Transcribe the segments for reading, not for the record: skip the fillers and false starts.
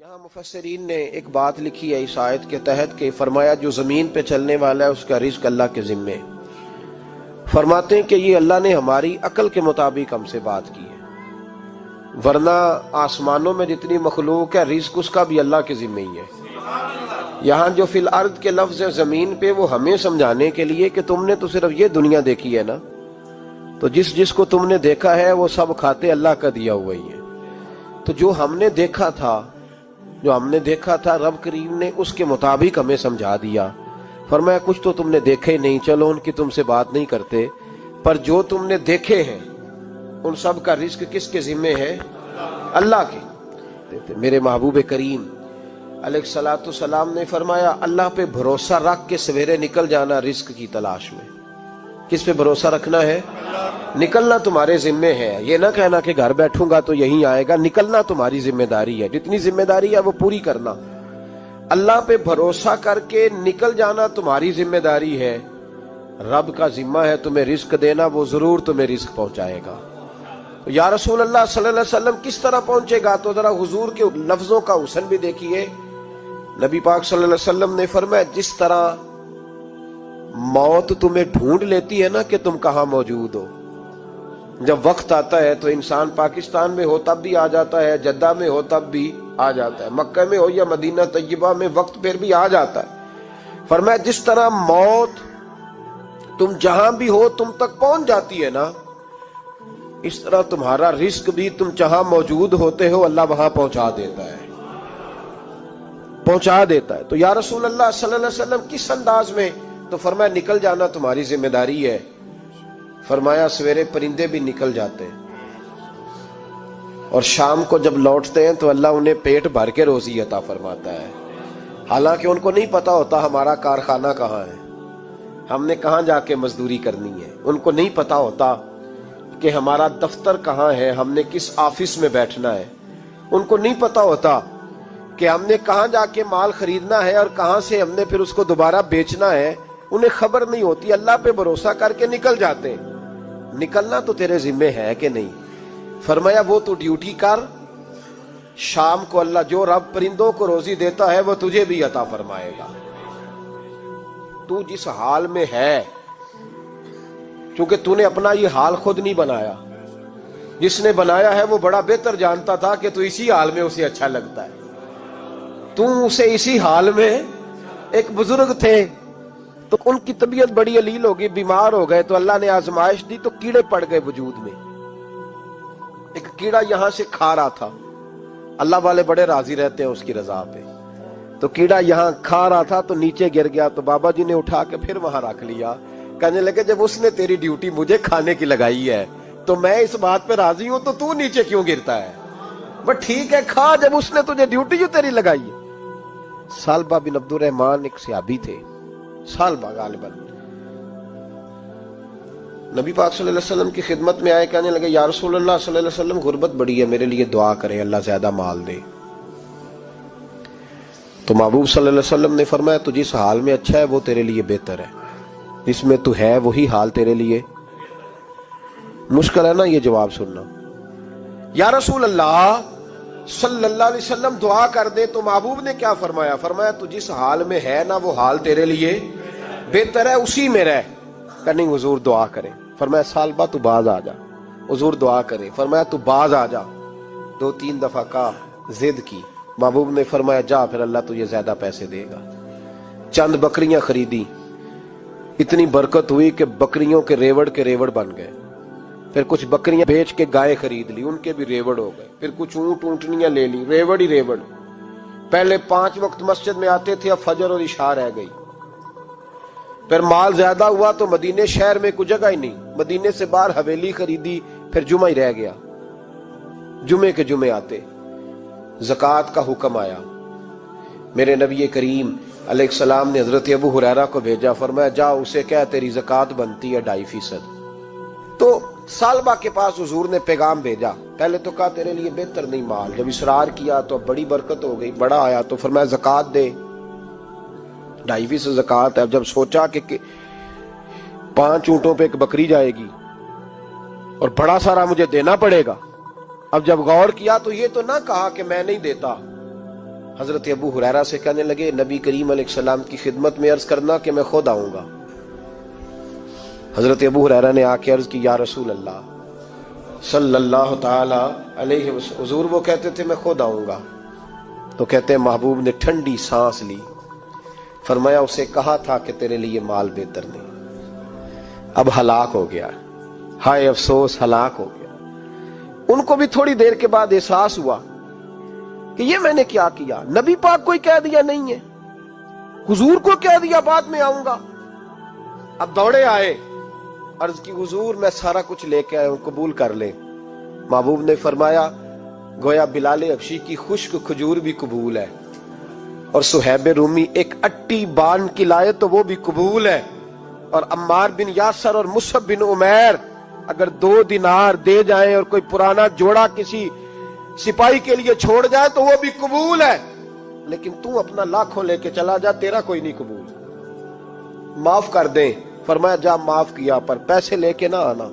یہاں مفسرین نے ایک بات لکھی ہے اس آیت کے تحت کہ فرمایا جو زمین پہ چلنے والا ہے اس کا رزق اللہ کے ذمے. فرماتے ہیں کہ یہ اللہ نے ہماری عقل کے مطابق ہم سے بات کی ہے، ورنہ آسمانوں میں جتنی مخلوق ہے رزق اس کا بھی اللہ کے ذمے ہی ہے. یہاں جو فی الارض کے لفظ ہے زمین پہ، وہ ہمیں سمجھانے کے لیے کہ تم نے تو صرف یہ دنیا دیکھی ہے نا، تو جس کو تم نے دیکھا ہے وہ سب کھاتے اللہ کا دیا ہوا ہی ہے. تو جو ہم نے دیکھا تھا رب کریم نے اس کے مطابق ہمیں سمجھا دیا. فرمایا کچھ تو تم نے دیکھے ہی نہیں، چلو ان کی تم سے بات نہیں کرتے، پر جو تم نے دیکھے ہیں ان سب کا رزق کس کے ذمے ہے؟ اللہ کے. میرے محبوب کریم علیہ الصلوۃ والسلام نے فرمایا اللہ پہ بھروسہ رکھ کے سویرے نکل جانا رزق کی تلاش میں. کس پہ بھروسہ رکھنا ہے؟ نکلنا تمہارے ذمے ہے. یہ نہ کہنا کہ گھر بیٹھوں گا تو یہیں آئے گا، نکلنا تمہاری ذمہ داری ہے. جتنی ذمہ داری ہے وہ پوری کرنا. اللہ پہ بھروسہ کر کے نکل جانا تمہاری ذمہ داری ہے. رب کا ذمہ ہے تمہیں رزق دینا، وہ ضرور تمہیں رزق پہنچائے گا. یا رسول اللہ صلی اللہ علیہ وسلم کس طرح پہنچے گا؟ تو ذرا حضور کے لفظوں کا حسن بھی دیکھیے. نبی پاک صلی اللہ علیہ وسلم نے فرمایا جس طرح موت تمہیں ڈھونڈ لیتی ہے نا کہ تم کہاں موجود ہو، جب وقت آتا ہے تو انسان پاکستان میں ہو تب بھی آ جاتا ہے، جدہ میں ہو تب بھی آ جاتا ہے، مکہ میں ہو یا مدینہ طیبہ میں وقت پھر بھی آ جاتا ہے. فرمایا جس طرح موت تم جہاں بھی ہو تم تک پہنچ جاتی ہے نا، اس طرح تمہارا رزق بھی تم جہاں موجود ہوتے ہو اللہ وہاں پہنچا دیتا ہے. تو یا رسول اللہ صلی اللہ علیہ وسلم کس انداز میں؟ تو فرمایا نکل جانا تمہاری ذمہ داری ہے. فرمایا سویرے پرندے بھی نکل جاتے ہیں اور شام کو جب لوٹتے ہیں تو اللہ انہیں پیٹ بھر کے روزی عطا فرماتا ہے. حالانکہ ان کو نہیں پتا ہوتا ہمارا کارخانہ کہاں ہے، ہم نے کہاں جا کے مزدوری کرنی ہے. ان کو نہیں پتا ہوتا کہ ہمارا دفتر کہاں ہے، ہم نے کس آفس میں بیٹھنا ہے. ان کو نہیں پتا ہوتا کہ ہم نے کہاں جا کے مال خریدنا ہے اور کہاں سے ہم نے پھر اس کو دوبارہ بیچنا ہے. انہیں خبر نہیں ہوتی. اللہ پہ بھروسہ کر کے نکل جاتے ہیں. نکلنا تو تیرے ذمے ہے کہ نہیں؟ فرمایا وہ تو ڈیوٹی کر، شام کو اللہ جو رب پرندوں کو روزی دیتا ہے وہ تجھے بھی عطا فرمائے گا. تو جس حال میں ہے، چونکہ تو نے اپنا یہ حال خود نہیں بنایا، جس نے بنایا ہے وہ بڑا بہتر جانتا تھا کہ تو اسی حال میں اسے اچھا لگتا ہے. تو اسے اسی حال میں، ایک بزرگ تھے تو ان کی طبیعت بڑی علیل ہو گئی، بیمار ہو گئے، تو اللہ نے آزمائش دی تو کیڑے پڑ گئے وجود میں. ایک کیڑا یہاں سے کھا رہا تھا، اللہ والے بڑے راضی رہتے ہیں اس کی رضا پہ. تو کیڑا یہاں کھا رہا تھا تو نیچے گر گیا، تو بابا جی نے اٹھا کے پھر وہاں رکھ لیا. کہنے لگے جب اس نے تیری ڈیوٹی مجھے کھانے کی لگائی ہے تو میں اس بات پہ راضی ہوں، تو نیچے کیوں گرتا ہے؟ بس ٹھیک ہے کھا، جب اس نے تجھے ڈیوٹی جو تیری لگائی ہے. سالبہ بن عبد الرحمن ایک صحابی تھے، سالبہ غالباً نبی پاک صلی اللہ علیہ وسلم کی خدمت میں آئے. کہنے لگے یا رسول اللہ صلی اللہ علیہ وسلم غربت بڑی ہے، میرے لیے دعا کریں اللہ زیادہ مال دے. تو محبوب صلی اللہ علیہ وسلم نے فرمایا تو جس حال میں اچھا ہے وہ تیرے لیے بہتر ہے، جس میں تو ہے وہی حال تیرے لیے. مشکل ہے نا یہ جواب سننا. یا رسول اللہ صلی اللہ علیہ وسلم دعا کر دے. تو محبوب نے کیا فرمایا؟ فرمایا تو جس حال میں ہے نا وہ حال تیرے لیے بہتر ہے، اسی میں رہ. کہ نہیں حضور دعا کریں. فرمایا سالبہ تو باز آ جا. حضور دعا کریں. فرمایا تو باز آ جا. 2-3 دفعہ کا ضد کی. محبوب نے فرمایا جا، پھر اللہ تجھے زیادہ پیسے دے گا. چند بکریاں خریدی، اتنی برکت ہوئی کہ بکریوں کے ریوڑ بن گئے. پھر کچھ بکریاں بیچ کے گائے خرید لی، ان کے بھی ریوڑ ہو گئے. پھر کچھ اونٹنیاں لے لی، ریوڑ ہی ریوڑ. پہلے 5 وقت مسجد میں آتے تھے، اب فجر اور عشاء رہ گئی. پھر مال زیادہ ہوا تو مدینے شہر میں کوئی جگہ ہی نہیں، مدینے سے باہر حویلی خریدی، پھر جمعہ ہی رہ گیا. جمعے کے جمعے آتے. زکوٰۃ کا حکم آیا. میرے نبی کریم علیہ السلام نے حضرت ابو ہریرہ کو بھیجا. فرمایا جا اسے کہہ تیری زکوٰۃ بنتی ہے 2.5%. تو سالبہ کے پاس حضور نے پیغام بھیجا. پہلے تو کہا تیرے لیے بہتر نہیں مال. جب اصرار کیا تو بڑی برکت ہو گئی، بڑا آیا تو فرمایا زکوٰۃ دے. 2.5% زکوٰۃ ہے. اب جب سوچا کہ 5 اونٹوں پہ ایک بکری جائے گی اور بڑا سارا مجھے دینا پڑے گا. اب جب غور کیا تو یہ تو نہ کہا کہ میں نہیں دیتا، حضرت ابو ہریرہ سے کہنے لگے نبی کریم علیہ السلام کی خدمت میں عرض کرنا کہ میں خود آؤں گا۔ حضرت ابو ہریرہ نے آ کے عرض کی یا رسول اللہ صلی اللہ تعالی علیہ وسلم، حضور وہ کہتے تھے میں خود آؤں گا۔ تو کہتے ہیں محبوب نے ٹھنڈی سانس لی، فرمایا اسے کہا تھا کہ تیرے لیے مال بہتر نہیں، اب ہلاک ہو گیا، ہائے افسوس ہلاک ہو گیا۔ ان کو بھی تھوڑی دیر کے بعد احساس ہوا کہ یہ میں نے کیا کیا، نبی پاک کو ہی کہہ دیا نہیں ہے، حضور کو کہہ دیا بعد میں آؤں گا۔ اب دوڑے آئے، عرض کی حضور میں سارا کچھ لے کے آیا ہوں، قبول کر لیں۔ محبوب نے فرمایا گویا بلال حبشی کی خشک کھجور بھی قبول ہے، اور صہیب رومی ایک اٹی بان کی لائے تو وہ بھی قبول ہے، اور عمار بن یاسر اور مصعب بن عمیر اگر 2 دینار دے جائیں اور کوئی پرانا جوڑا کسی سپاہی کے لیے چھوڑ جائے تو وہ بھی قبول ہے، لیکن تو اپنا لاکھوں لے کے چلا جا، تیرا کوئی نہیں قبول، معاف کر دیں۔ فرمایا جا معاف کیا، پر پیسے لے کے نہ آنا۔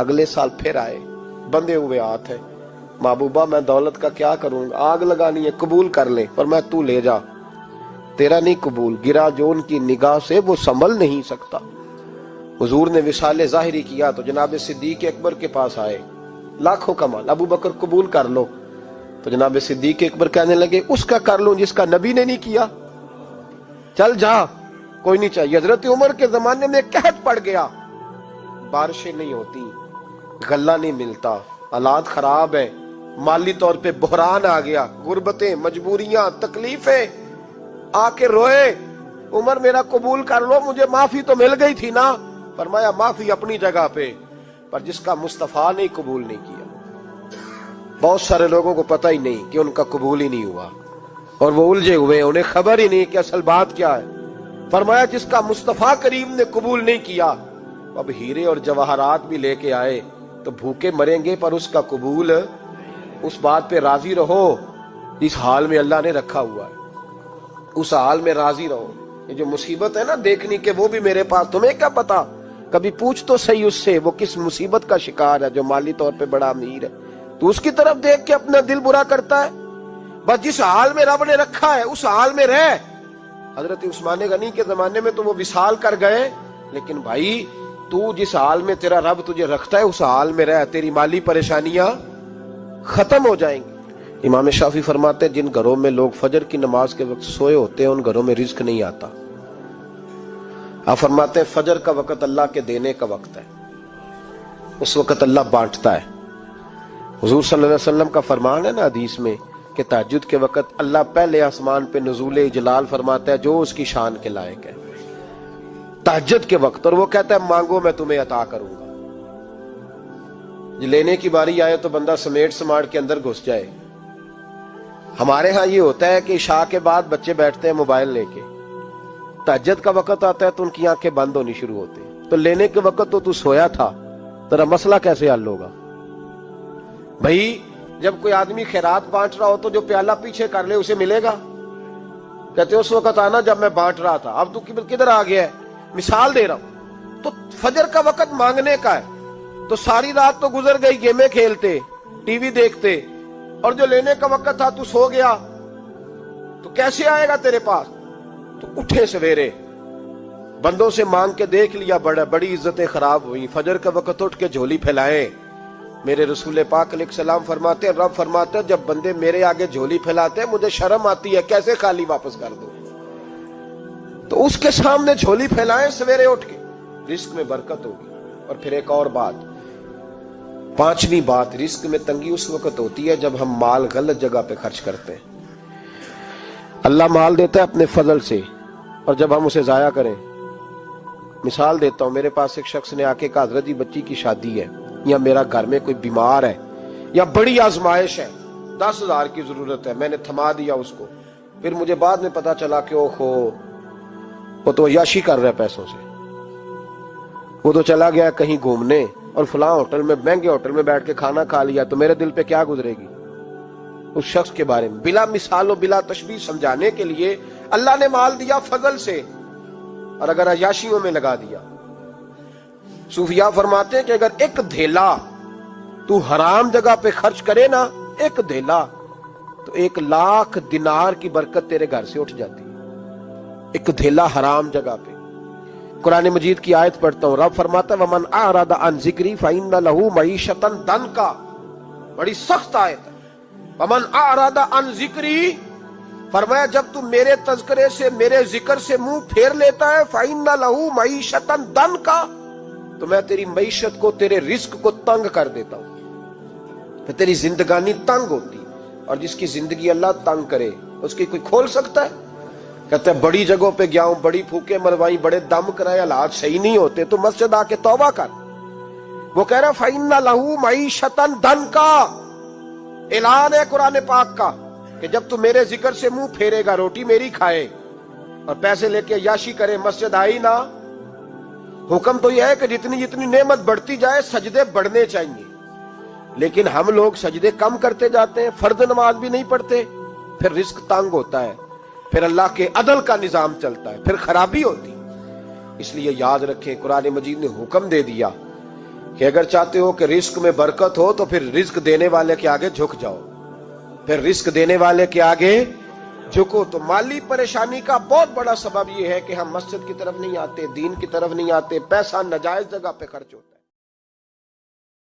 اگلے سال پھر آئے، بندے ہوئے ہاتھ ہے، محبوبہ میں دولت کا کیا کروں گا، آگ لگانی ہے، قبول کر لیں۔ فرمایا تو لے جا، تیرا نہیں قبول، گرا جو ان کی نگاہ سے وہ سنبھل نہیں سکتا۔ حضور نے وصال ظاہری کیا تو جناب صدیق اکبر کے پاس آئے، لاکھوں کا مال، ابو بکر قبول کر لو۔ تو جناب صدیق اکبر کہنے لگے اس کا کر لوں جس کا نبی نے نہیں کیا، چل جا، کوئی نہیں چاہیے۔ حضرت عمر کے زمانے میں قحط پڑ گیا، بارشیں نہیں ہوتی، غلہ نہیں ملتا، حالات خراب ہیں، مالی طور پہ بحران آ گیا، غربتیں، مجبوریاں، تکلیفیں، آ کے روئے، عمر میرا قبول کر لو، مجھے معافی تو مل گئی تھی نا۔ فرمایا معافی اپنی جگہ پہ، پر جس کا مصطفیٰ نے قبول نہیں کیا۔ بہت سارے لوگوں کو پتہ ہی نہیں کہ ان کا قبول ہی نہیں ہوا، اور وہ الجھے ہوئے، انہیں خبر ہی نہیں کہ اصل بات کیا ہے۔ فرمایا جس کا مصطفیٰ کریم نے قبول نہیں کیا، اب ہیرے اور جواہرات بھی لے کے آئے تو بھوکے مریں گے، پر اس کا قبول، اس بات پہ راضی رہو اس حال میں اللہ نے رکھا ہوا ہے، اس حال میں راضی رہو۔ یہ جو مصیبت ہے نا دیکھنی کہ وہ بھی میرے پاس، تمہیں کیا پتا، کبھی پوچھ تو صحیح اس سے وہ کس مصیبت کا شکار ہے، جو مالی طور پہ بڑا امیر ہے، تو اس کی طرف دیکھ کے اپنا دل برا کرتا ہے۔ بس جس حال میں رب نے رکھا ہے اس حال میں رہ۔ حضرت عثمان غنی کے زمانے میں تو وہ وصال کر گئے، لیکن بھائی تو جس حال میں تیرا رب تجھے رکھتا ہے اس حال میں رہ، تیری مالی پریشانیاں ختم ہو جائیں گی۔ امام شافعی فرماتے ہیں جن گھروں میں لوگ فجر کی نماز کے وقت سوئے ہوتے ہیں ان گھروں میں رزق نہیں آتا۔ آپ فرماتے ہیں فجر کا وقت اللہ کے دینے کا وقت ہے، اس وقت اللہ بانٹتا ہے۔ حضور صلی اللہ علیہ وسلم کا فرمان ہے نا حدیث میں کہ تہجد کے وقت اللہ پہلے آسمان پہ نزول جلال فرماتا ہے جو اس کی شان کے لائق ہے تہجد کے وقت، اور وہ کہتا ہے مانگو میں تمہیں عطا کروں گا۔ لینے کی باری آئے تو بندہ سمیٹ سماٹ کے اندر گھس جائے۔ ہمارے ہاں یہ ہوتا ہے کہ عشاء کے بعد بچے بیٹھتے ہیں موبائل لے کے، تہجد کا وقت آتا ہے تو ان کی آنکھیں بند ہونی شروع ہوتی ہیں، تو لینے کے وقت تو سویا تھا، تیرا مسئلہ کیسے حل ہوگا؟ بھائی جب کوئی آدمی خیرات بانٹ رہا ہو تو جو پیالہ پیچھے کر لے اسے ملے گا؟ کہتے اس وقت آنا جب میں بانٹ رہا تھا، اب تو کدھر آ گیا ہے؟ مثال دے رہا ہوں۔ تو فجر کا وقت مانگنے کا ہے، تو ساری رات تو گزر گئی گیمیں کھیلتے، ٹی وی دیکھتے، اور جو لینے کا وقت تھا تو سو گیا، تو کیسے آئے گا تیرے پاس؟ تو اٹھے سویرے، بندوں سے مانگ کے دیکھ لیا، بڑی عزتیں خراب ہوئی، فجر کا وقت اٹھ کے جھولی پھیلائے۔ میرے رسول پاک علیہ السلام فرماتے ہیں، رب فرماتے ہیں جب بندے میرے آگے جھولی پھیلاتے ہیں مجھے شرم آتی ہے، کیسے خالی واپس کر دوں؟ تو اس کے سامنے جھولی پھیلائیں سویرے اٹھ کے، رزق میں برکت ہوگی۔ اور پھر ایک اور بات، 5ویں بات، رزق میں تنگی اس وقت ہوتی ہے جب ہم مال غلط جگہ پہ خرچ کرتے ہیں۔ اللہ مال دیتا ہے اپنے فضل سے، اور جب ہم اسے ضائع کریں، مثال دیتا ہوں، میرے پاس ایک شخص نے آ کے کہا حضرت جی بچی کی شادی ہے، یا میرا گھر میں کوئی بیمار ہے، یا بڑی آزمائش ہے، 10,000 کی ضرورت ہے، میں نے تھما دیا اس کو، پھر مجھے بعد میں پتا چلا کہ وہ تو عیاشی کر رہا ہے پیسوں سے، وہ تو چلا گیا کہیں گھومنے اور فلاں ہوٹل میں، مہنگے ہوٹل میں بیٹھ کے کھانا کھا لیا، تو میرے دل پہ کیا گزرے گی؟ اس شخص کے بارے میں بلا مثال و بلا تشبیہ سمجھانے کے لیے اللہ نے مال دیا فضل سے، اور اگر عیاشیوں میں لگا دیا، صوفیاء فرماتے ہیں کہ اگر ایک دھیلا تو حرام جگہ پہ خرچ کرے نا، ایک دھیلا، تو 1,00,000 دینار کی برکت تیرے گھر سے اٹھ جاتی ہے، ایک دھیلا حرام جگہ پہ۔ قرآن مجید کی آیت پڑھتا ہوں، رب فرماتا ہے وَمَنْ أَعْرَضَ عَنْ ذِكْرِي فَإِنَّ لَهُ مَعِيشَةً ضَنْكًا، بڑی سخت آیت ہے۔ وَمَنْ أَعْرَضَ عَنْ ذِكْرِي، فرمایا جب تو میرے تذکرے سے، میرے ذکر سے منہ پھیر لیتا ہے، فَإِنَّ لَهُ مَعِيشَةً ضَنْكًا، تو میں تیری معیشت کو، تیرے رزق کو تنگ کر دیتا ہوں، پھر تیری زندگانی تنگ ہوتی، اور جس کی زندگی اللہ تنگ کرے اس کی کوئی کھول سکتا ہے؟ کہتا ہے بڑی جگہوں پہ گیا ہوں، بڑی پھوکے مروائی، بڑے دم کرائے، حالات صحیح نہیں ہوتے، تو مسجد آ کے توبہ کر۔ وہ کہہ رہا فَإِنَّ لَهُ مَعِيشَةً ضَنْكًا، اعلان ہے قرآن پاک کا کہ جب تو میرے ذکر سے منہ پھیرے گا، روٹی میری کھائے اور پیسے لے کے عیاشی کرے، مسجد آئی نہ۔ حکم تو یہ ہے کہ جتنی جتنی نعمت بڑھتی جائے سجدے بڑھنے چاہیے، لیکن ہم لوگ سجدے کم کرتے جاتے ہیں، فرض نماز بھی نہیں پڑھتے، پھر رزق تنگ ہوتا ہے، پھر اللہ کے عدل کا نظام چلتا ہے، پھر خرابی ہوتی۔ اس لیے یاد رکھیں قرآن مجید نے حکم دے دیا کہ اگر چاہتے ہو کہ رزق میں برکت ہو تو پھر رزق دینے والے کے آگے جھک جاؤ، پھر رزق دینے والے کے آگے جھکو۔ تو مالی پریشانی کا بہت بڑا سبب یہ ہے کہ ہم مسجد کی طرف نہیں آتے، دین کی طرف نہیں آتے، پیسہ ناجائز جگہ پہ خرچ ہوتا ہے۔